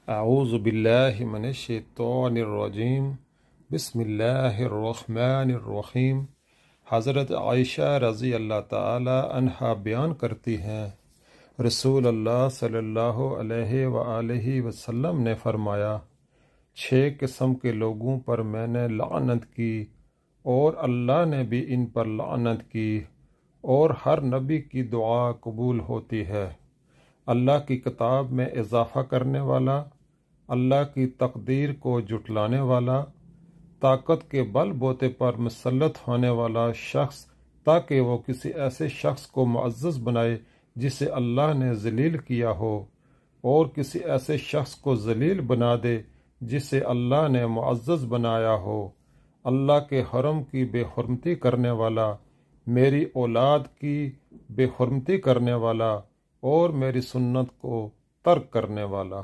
اعوذ باللہ من الشیطان الرجیم بسم اللہ الرحمن الرحیم۔ حضرت عائشہ رضی اللہ تعالی عنہا بیان کرتی ہیں، رسول اللہ صلی اللہ علیہ وآلہ وسلم نے فرمایا، 6 قسم کے لوگوں پر میں نے لعنت کی اور اللہ نے بھی ان پر لعنت کی، اور ہر نبی کی دعا قبول ہوتی ہے۔ اللہ کی کتاب میں اضافہ کرنے والا، اللہ کی تقدیر کو جھٹلانے والا، طاقت کے بل بوتے پر مسلط ہونے والا شخص تاکہ وہ کسی ایسے شخص کو معزز بنائے جسے اللہ نے ذلیل کیا ہو، اور کسی ایسے شخص کو ذلیل بنا دے جسے اللہ نے معزز بنایا ہو، اللہ کے حرم کی بے حرمتی کرنے والا، میری اولاد کی بے حرمتی کرنے والا، اور میری سنت کو ترک کرنے والا۔